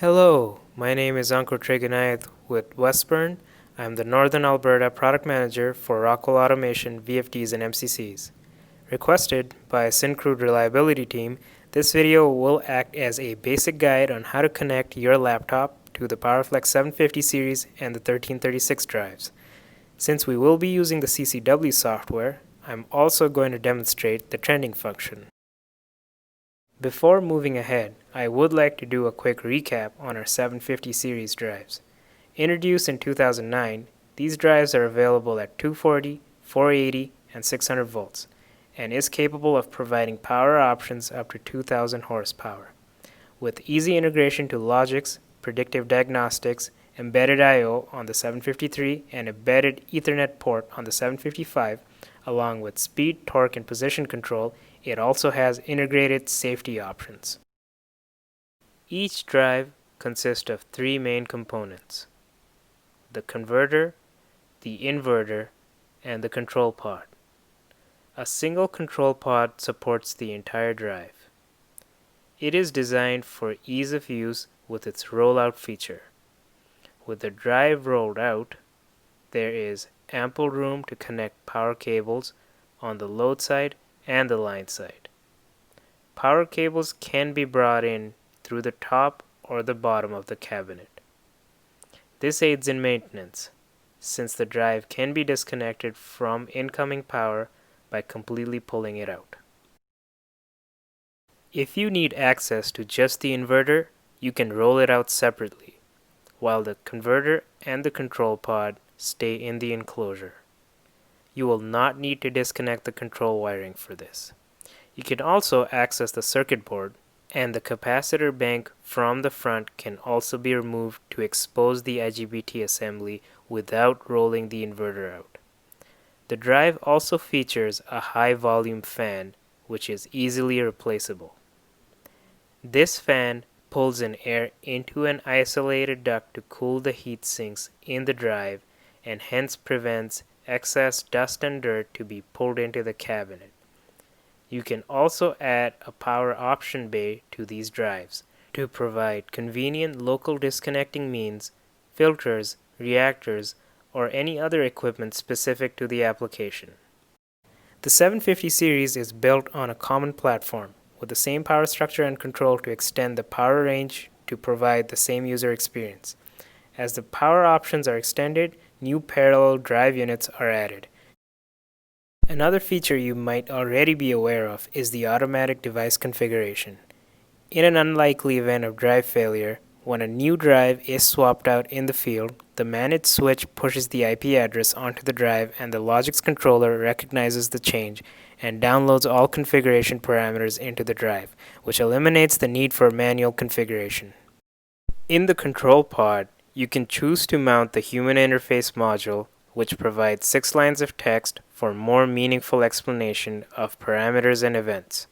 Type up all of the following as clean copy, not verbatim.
Hello, my name is Ankur Treganayat with Westburn. I'm the Northern Alberta Product Manager for Rockwell Automation VFDs and MCCs. Requested by a Syncrude Reliability Team, this video will act as a basic guide on how to connect your laptop to the Powerflex 750 series and the 1336 drives. Since we will be using the CCW software, I'm also going to demonstrate the trending function. Before moving ahead, I would like to do a quick recap on our 750 series drives. Introduced in 2009, these drives are available at 240, 480, and 600 volts, and is capable of providing power options up to 2000 horsepower. With easy integration to Logix, predictive diagnostics, embedded I/O on the 753, and embedded Ethernet port on the 755, along with speed, torque, and position control, it also has integrated safety options. Each drive consists of three main components: the converter, the inverter, and the control pod. A single control pod supports the entire drive. It is designed for ease of use with its rollout feature. With the drive rolled out, there is ample room to connect power cables on the load side and the line side. Power cables can be brought in through the top or the bottom of the cabinet. This aids in maintenance, since the drive can be disconnected from incoming power by completely pulling it out. If you need access to just the inverter, you can roll it out separately, while the converter and the control pod stay in the enclosure. You will not need to disconnect the control wiring for this. You can also access the circuit board, and the capacitor bank from the front can also be removed to expose the IGBT assembly without rolling the inverter out. The drive also features a high volume fan, which is easily replaceable. This fan pulls in air into an isolated duct to cool the heat sinks in the drive, and hence prevents excess dust and dirt to be pulled into the cabinet. You can also add a power option bay to these drives to provide convenient local disconnecting means, filters, reactors, or any other equipment specific to the application. The 750 series is built on a common platform with the same power structure and control to extend the power range to provide the same user experience. As the power options are extended, new parallel drive units are added. Another feature you might already be aware of is the automatic device configuration. In an unlikely event of drive failure, when a new drive is swapped out in the field, the managed switch pushes the IP address onto the drive, and the Logix controller recognizes the change and downloads all configuration parameters into the drive, which eliminates the need for manual configuration. In the control pod, you can choose to mount the human interface module, which provides 6 lines of text for more meaningful explanation of parameters and events.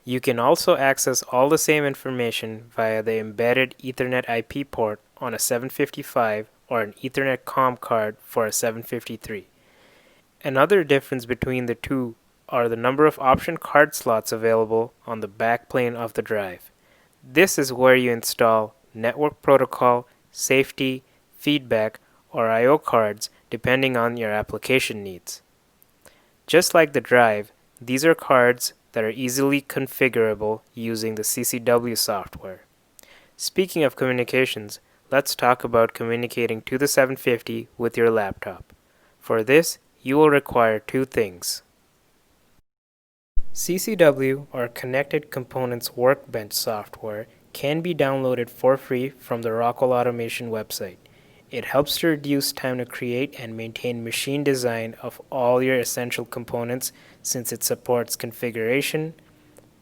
You can also access all the same information via the embedded Ethernet IP port on a 755 or an Ethernet COM card for a 753. Another difference between the two are the number of option card slots available on the backplane of the drive. This is where you install network protocol, safety, feedback, or I/O cards depending on your application needs. Just like the drive, these are cards that are easily configurable using the CCW software. Speaking of communications, let's talk about communicating to the 750 with your laptop. For this, you will require two things. CCW, or Connected Components Workbench software, can be downloaded for free from the Rockwell Automation website. It helps to reduce time to create and maintain machine design of all your essential components, since it supports configuration,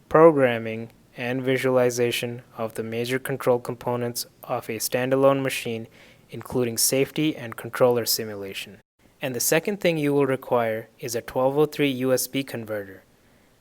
programming, and visualization of the major control components of a standalone machine, including safety and controller simulation. And the second thing you will require is a 1203 USB converter.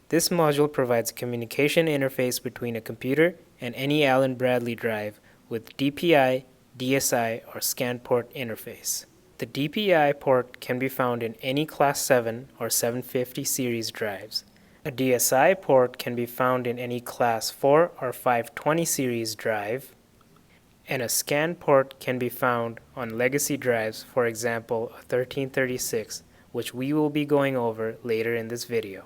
This module provides a communication interface between a computer and any Allen Bradley drive with DPI, DSI, or SCAN port interface. The DPI port can be found in any Class 7 or 750 series drives. A DSI port can be found in any Class 4 or 520 series drive, and a scan port can be found on legacy drives, for example a 1336, which we will be going over later in this video.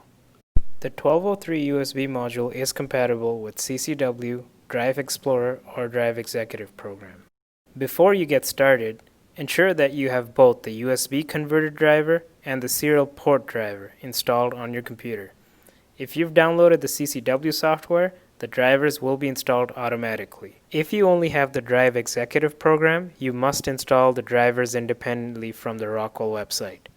The 1203 USB module is compatible with CCW, Drive Explorer, or Drive Executive program. Before you get started, ensure that you have both the USB converter driver and the serial port driver installed on your computer. If you've downloaded the CCW software, the drivers will be installed automatically. If you only have the Drive Executive program, you must install the drivers independently from the Rockwell website.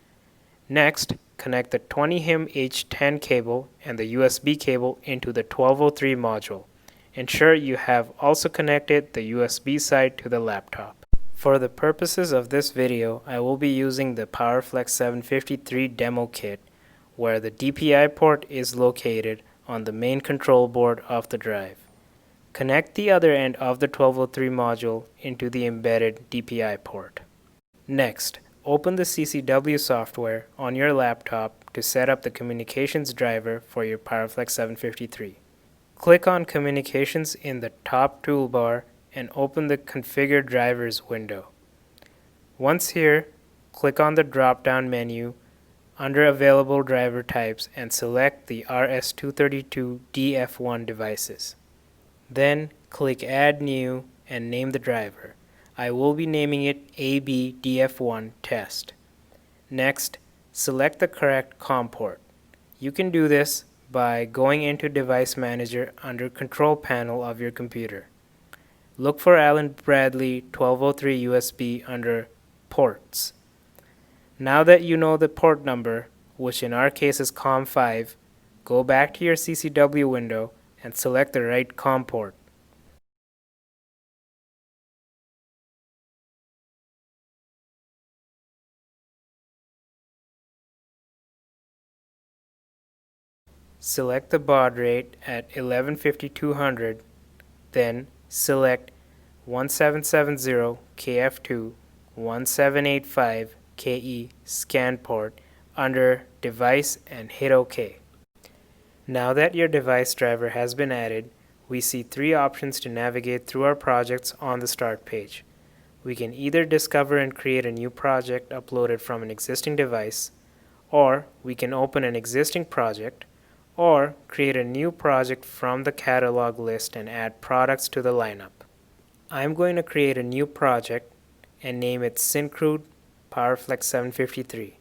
Next, connect the 20HIM H10 cable and the USB cable into the 1203 module. Ensure you have also connected the USB side to the laptop. For the purposes of this video, I will be using the Powerflex 753 demo kit, where the DPI port is located on the main control board of the drive. Connect the other end of the 1203 module into the embedded DPI port. Next, open the CCW software on your laptop to set up the communications driver for your Powerflex 753. Click on Communications in the top toolbar and open the Configure Drivers window. Once here, click on the drop-down menu under Available Driver Types and select the RS-232DF1 devices. Then click Add New and name the driver. I will be naming it ABDF1 Test. Next, select the correct COM port. You can do this by going into Device Manager under Control Panel of your computer. Look for Allen Bradley 1203 USB under Ports. Now that you know the port number, which in our case is COM5, go back to your CCW window and select the right COM port. Select the baud rate at 1150-200, then select 1770 KF2 1785 KE scan port under Device and hit OK. Now that your device driver has been added, we see three options to navigate through our projects on the Start page. We can either discover and create a new project uploaded from an existing device, or we can open an existing project, or create a new project from the catalog list and add products to the lineup. I'm going to create a new project and name it Syncrude Powerflex 753.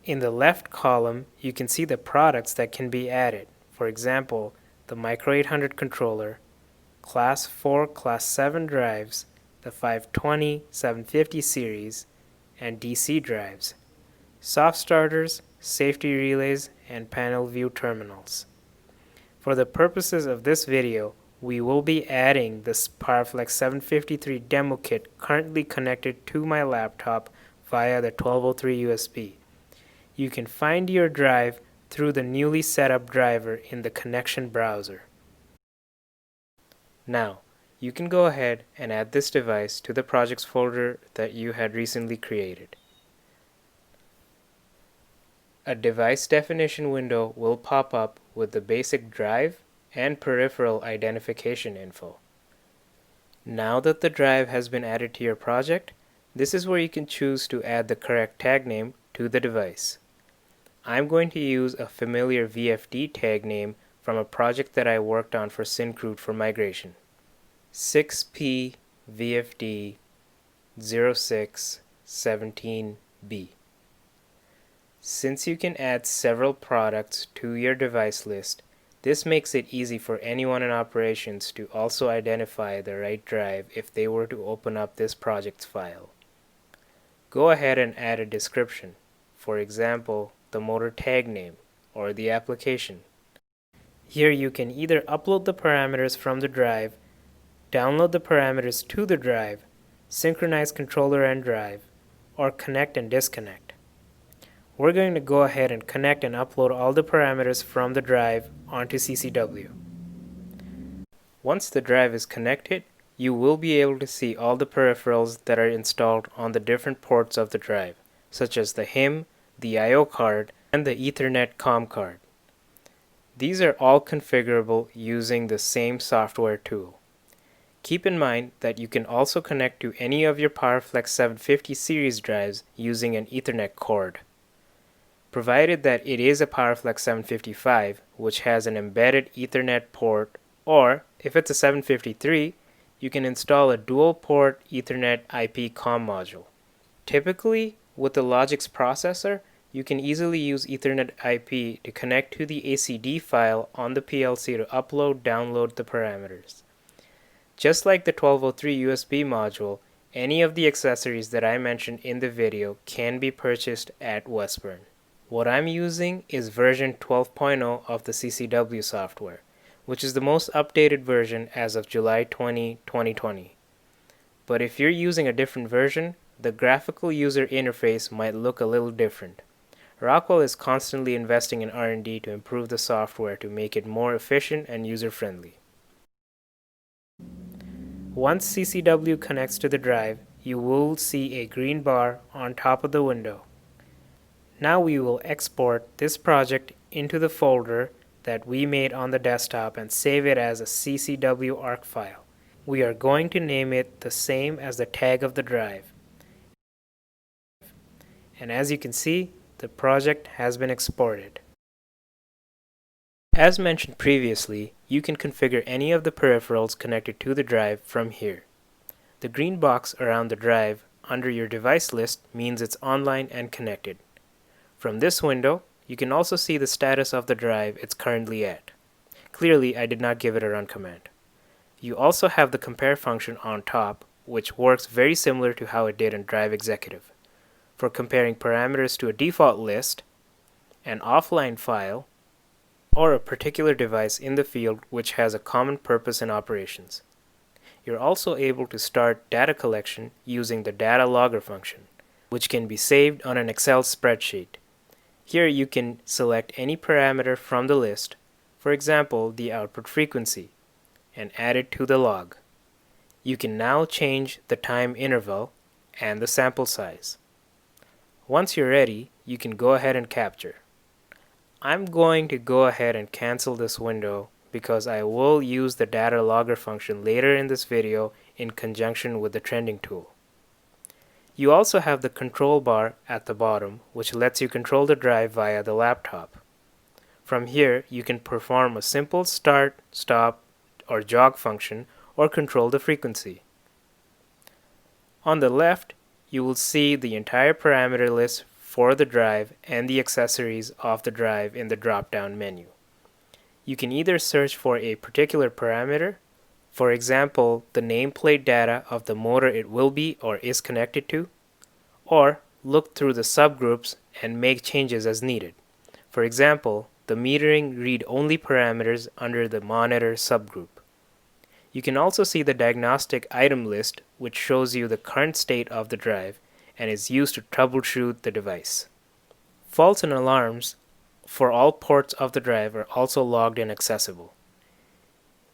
In the left column, you can see the products that can be added. For example, the Micro 800 controller, Class 4, Class 7 drives, the 520, 750 series, and DC drives, soft starters, safety relays, and panel view terminals. For the purposes of this video, we will be adding this Powerflex 753 demo kit currently connected to my laptop via the 1203 USB. You can find your drive through the newly set up driver in the connection browser. Now, you can go ahead and add this device to the projects folder that you had recently created. A device definition window will pop up with the basic drive and peripheral identification info. Now that the drive has been added to your project, this is where you can choose to add the correct tag name to the device. I'm going to use a familiar VFD tag name from a project that I worked on for Syncrude for migration. 6P VFD 0617B. Since you can add several products to your device list, this makes it easy for anyone in operations to also identify the right drive if they were to open up this project's file. Go ahead and add a description, for example, the motor tag name or the application. Here you can either upload the parameters from the drive, download the parameters to the drive, synchronize controller and drive, or connect and disconnect. We're going to go ahead and connect and upload all the parameters from the drive onto CCW. Once the drive is connected, you will be able to see all the peripherals that are installed on the different ports of the drive, such as the HIM, the I/O card, and the Ethernet COM card. These are all configurable using the same software tool. Keep in mind that you can also connect to any of your Powerflex 750 series drives using an Ethernet cord. Provided that it is a Powerflex 755, which has an embedded Ethernet port, or if it's a 753, you can install a dual-port Ethernet IP COM module. Typically, with the Logix processor, you can easily use Ethernet IP to connect to the ACD file on the PLC to upload/download the parameters. Just like the 1203 USB module, any of the accessories that I mentioned in the video can be purchased at Westburn. What I'm using is version 12.0 of the CCW software, which is the most updated version as of July 20, 2020. But if you're using a different version, the graphical user interface might look a little different. Rockwell is constantly investing in R&D to improve the software to make it more efficient and user-friendly. Once CCW connects to the drive, you will see a green bar on top of the window. Now we will export this project into the folder that we made on the desktop and save it as a CCW ARC file. We are going to name it the same as the tag of the drive. And as you can see, the project has been exported. As mentioned previously, you can configure any of the peripherals connected to the drive from here. The green box around the drive under your device list means it's online and connected. From this window, you can also see the status of the drive it's currently at. Clearly, I did not give it a run command. You also have the compare function on top, which works very similar to how it did in Drive Executive, for comparing parameters to a default list, an offline file, or a particular device in the field which has a common purpose in operations. You're also able to start data collection using the data logger function, which can be saved on an Excel spreadsheet. Here you can select any parameter from the list, for example the output frequency, and add it to the log. You can now change the time interval and the sample size. Once you're ready, you can go ahead and capture. I'm going to go ahead and cancel this window because I will use the data logger function later in this video in conjunction with the trending tool. You also have the control bar at the bottom, which lets you control the drive via the laptop. From here, you can perform a simple start, stop, or jog function, or control the frequency. On the left, you will see the entire parameter list for the drive and the accessories of the drive in the drop-down menu. You can either search for a particular parameter, for example, the nameplate data of the motor it will be or is connected to, or look through the subgroups and make changes as needed. For example, the metering read-only parameters under the monitor subgroup. You can also see the diagnostic item list, which shows you the current state of the drive and is used to troubleshoot the device. Faults and alarms for all ports of the drive are also logged and accessible.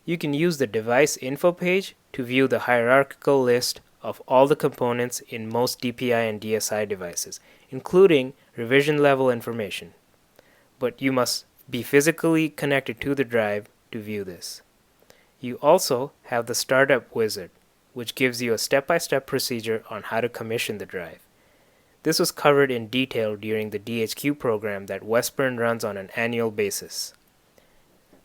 You can use the device info page to view the hierarchical list of all the components in most DPI and DSI devices, including revision level information. But you must be physically connected to the drive to view this. You also have the startup wizard, which gives you a step-by-step procedure on how to commission the drive. This was covered in detail during the DHQ program that Westburn runs on an annual basis.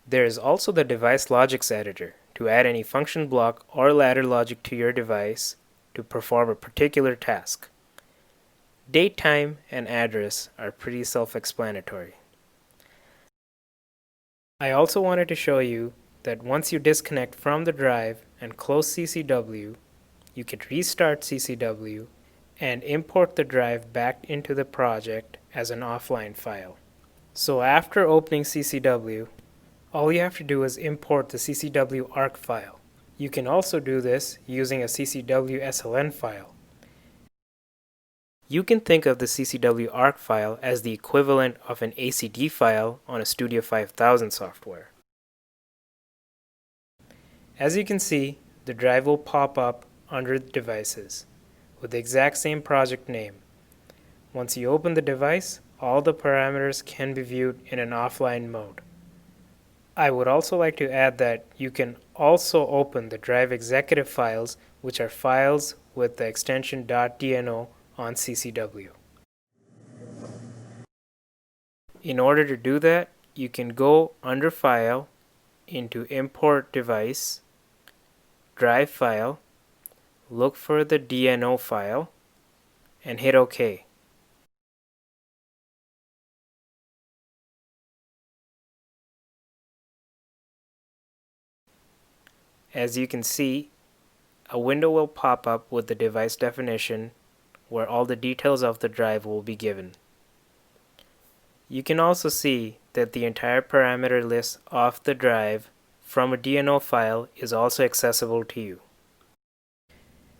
There is also the device logics editor to add any function block or ladder logic to your device to perform a particular task. Date, time, and address are pretty self-explanatory. I also wanted to show you that once you disconnect from the drive and close CCW, you can restart CCW and import the drive back into the project as an offline file. So after opening CCW, all you have to do is import the CCW ARC file. You can also do this using a CCW SLN file. You can think of the CCW ARC file as the equivalent of an ACD file on a Studio 5000 software. As you can see, the drive will pop up under the devices with the exact same project name. Once you open the device, all the parameters can be viewed in an offline mode. I would also like to add that you can also open the drive executive files, which are files with the extension .dno on CCW. In order to do that, you can go under File, into Import Device, Drive File, look for the DNO file, and hit OK. As you can see, a window will pop up with the device definition where all the details of the drive will be given. You can also see that the entire parameter list of the drive from a DNO file is also accessible to you.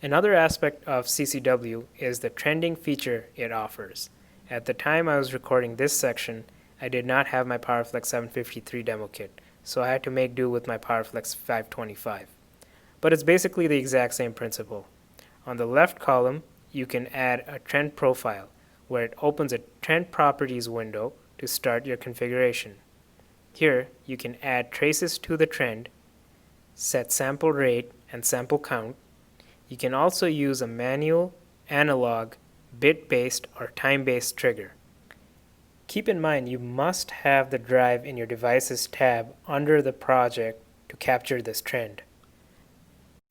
Another aspect of CCW is the trending feature it offers. At the time I was recording this section, I did not have my Powerflex 753 demo kit, so I had to make do with my Powerflex 525. But it's basically the exact same principle. On the left column, you can add a trend profile, where it opens a trend properties window to start your configuration. Here, you can add traces to the trend, set sample rate and sample count. You can also use a manual, analog, bit-based, or time-based trigger. Keep in mind you must have the drive in your Devices tab under the project to capture this trend.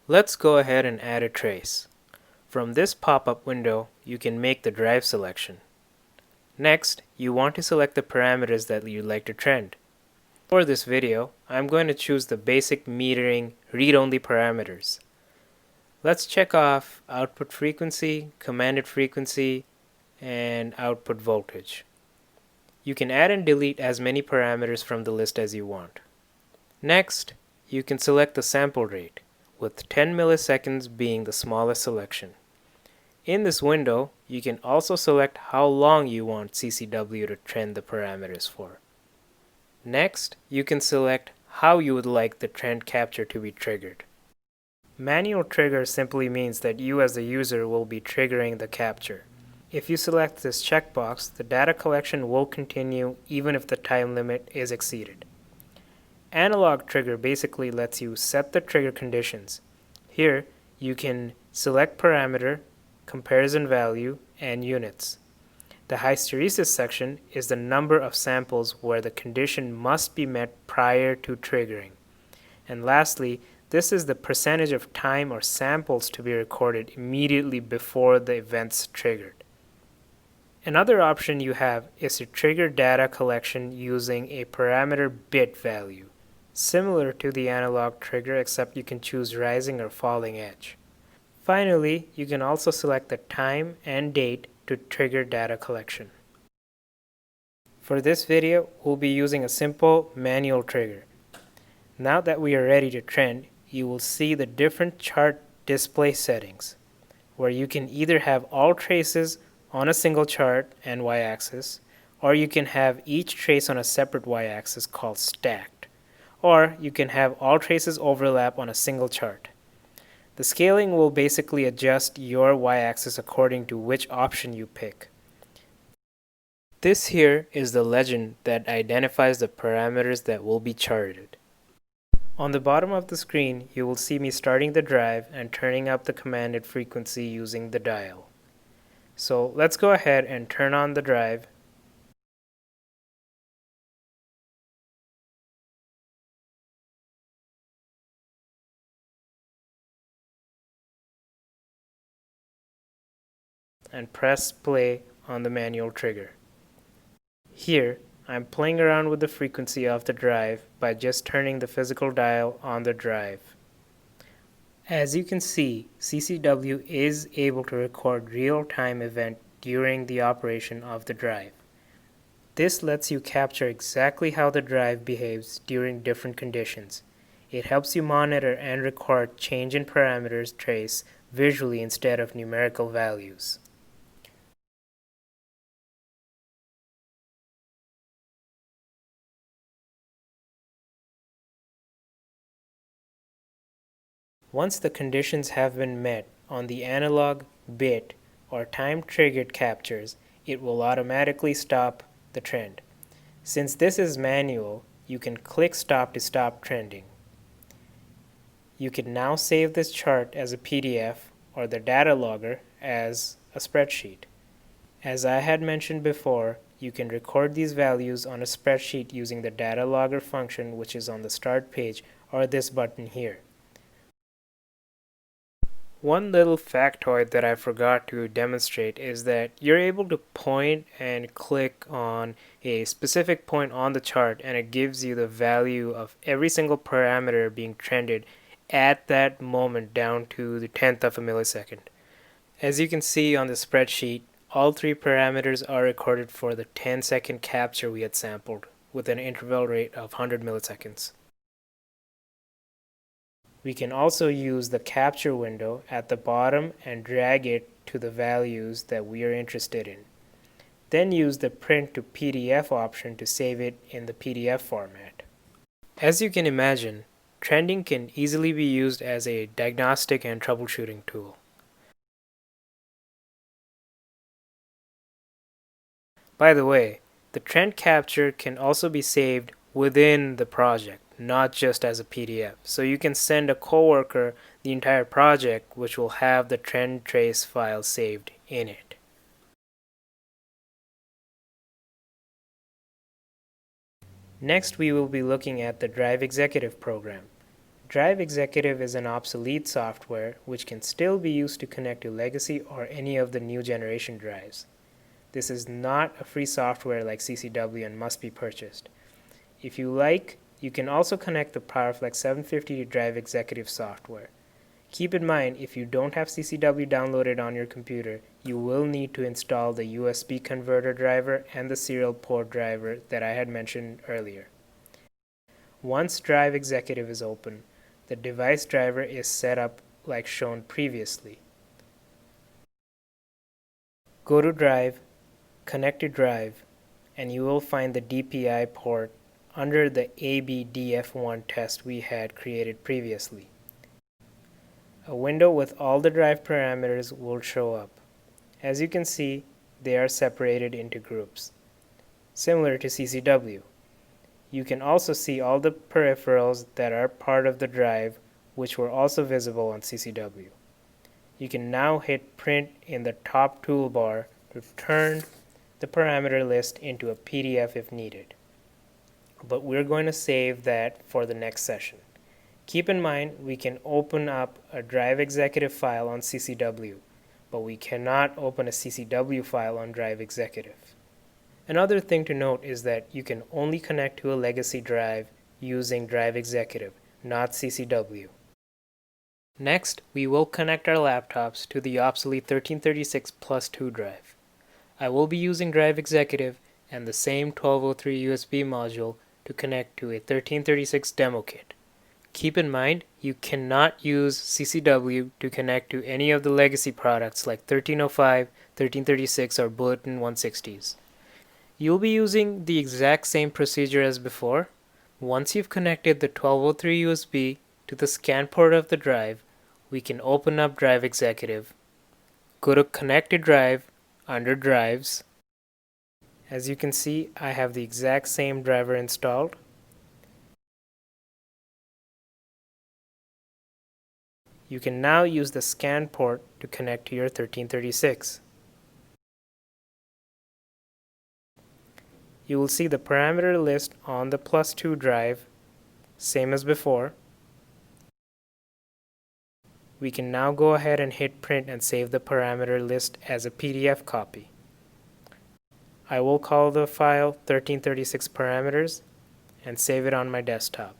Let's go ahead and add a trace. From this pop-up window, you can make the drive selection. Next, you want to select the parameters that you'd like to trend. For this video, I'm going to choose the basic metering read-only parameters. Let's check off output frequency, commanded frequency, and output voltage. You can add and delete as many parameters from the list as you want. Next, you can select the sample rate, with 10 milliseconds being the smallest selection. In this window, you can also select how long you want CCW to trend the parameters for. Next, you can select how you would like the trend capture to be triggered. Manual trigger simply means that you as the user will be triggering the capture. If you select this checkbox, the data collection will continue even if the time limit is exceeded. Analog trigger basically lets you set the trigger conditions. Here, you can select parameter, comparison value, and units. The hysteresis section is the number of samples where the condition must be met prior to triggering. And lastly, this is the percentage of time or samples to be recorded immediately before the event's triggered. Another option you have is to trigger data collection using a parameter bit value, similar to the analog trigger except you can choose rising or falling edge. Finally, you can also select the time and date to trigger data collection. For this video, we'll be using a simple manual trigger. Now that we are ready to trend, you will see the different chart display settings, where you can either have all traces on a single chart and y-axis, or you can have each trace on a separate y-axis called stacked, or you can have all traces overlap on a single chart. The scaling will basically adjust your y-axis according to which option you pick. This here is the legend that identifies the parameters that will be charted. On the bottom of the screen, you will see me starting the drive and turning up the commanded frequency using the dial. So let's go ahead and turn on the drive. And press play on the manual trigger. Here, I'm playing around with the frequency of the drive by just turning the physical dial on the drive. As you can see, CCW is able to record real-time event during the operation of the drive. This lets you capture exactly how the drive behaves during different conditions. It helps you monitor and record change in parameters trace visually instead of numerical values. Once the conditions have been met on the analog, bit, or time-triggered captures, it will automatically stop the trend. Since this is manual, you can click Stop to stop trending. You can now save this chart as a PDF or the data logger as a spreadsheet. As I had mentioned before, you can record these values on a spreadsheet using the data logger function, which is on the start page, or this button here. One little factoid that I forgot to demonstrate is that you're able to point and click on a specific point on the chart, and it gives you the value of every single parameter being trended at that moment down to the 10th of a millisecond. As you can see on the spreadsheet, all three parameters are recorded for the 10-second capture we had sampled, with an interval rate of 100 milliseconds. We can also use the capture window at the bottom and drag it to the values that we are interested in. Then use the print to PDF option to save it in the PDF format. As you can imagine, trending can easily be used as a diagnostic and troubleshooting tool. By the way, the trend capture can also be saved within the project, not just as a PDF. So you can send a coworker the entire project, which will have the trend trace file saved in it. Next, we will be looking at the Drive Executive program. Drive Executive is an obsolete software which can still be used to connect to legacy or any of the new generation drives. This is not a free software like CCW and must be purchased. If you like, you can also connect the Powerflex 750 to Drive Executive software. Keep in mind, if you don't have CCW downloaded on your computer, you will need to install the USB converter driver and the serial port driver that I had mentioned earlier. Once Drive Executive is open, the device driver is set up like shown previously. Go to Drive, connect to Drive, and you will find the DPI port under the ABDF1 test we had created previously. A window with all the drive parameters will show up. As you can see, they are separated into groups, similar to CCW. You can also see all the peripherals that are part of the drive, which were also visible on CCW. You can now hit print in the top toolbar to turn the parameter list into a PDF if needed. But we're going to save that for the next session. Keep in mind, we can open up a Drive Executive file on CCW, but we cannot open a CCW file on Drive Executive. Another thing to note is that you can only connect to a legacy drive using Drive Executive, not CCW. Next, we will connect our laptops to the obsolete 1336 Plus 2 drive. I will be using Drive Executive and the same 1203 USB module to connect to a 1336 demo kit. Keep in mind, you cannot use CCW to connect to any of the legacy products like 1305, 1336, or Bulletin 160s. You'll be using the exact same procedure as before. Once you've connected the 1203 USB to the scan port of the drive, we can open up Drive Executive, go to Connect to Drive under Drives. As you can see, I have the exact same driver installed. You can now use the scan port to connect to your 1336. You will see the parameter list on the Plus 2 drive, same as before. We can now go ahead and hit print and save the parameter list as a PDF copy. I will call the file 1336 parameters and save it on my desktop.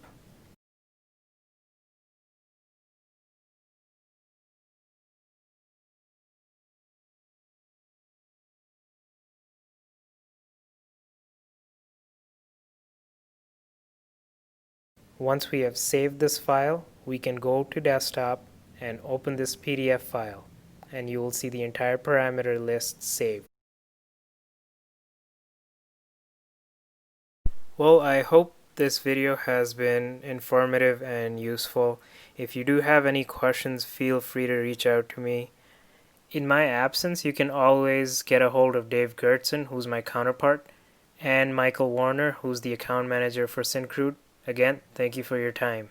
Once we have saved this file, we can go to desktop and open this PDF file, and you will see the entire parameter list saved. Well, I hope this video has been informative and useful. If you do have any questions, feel free to reach out to me. In my absence, you can always get a hold of Dave Gertson, who's my counterpart, and Michael Warner, who's the account manager for Syncrude. Again, thank you for your time.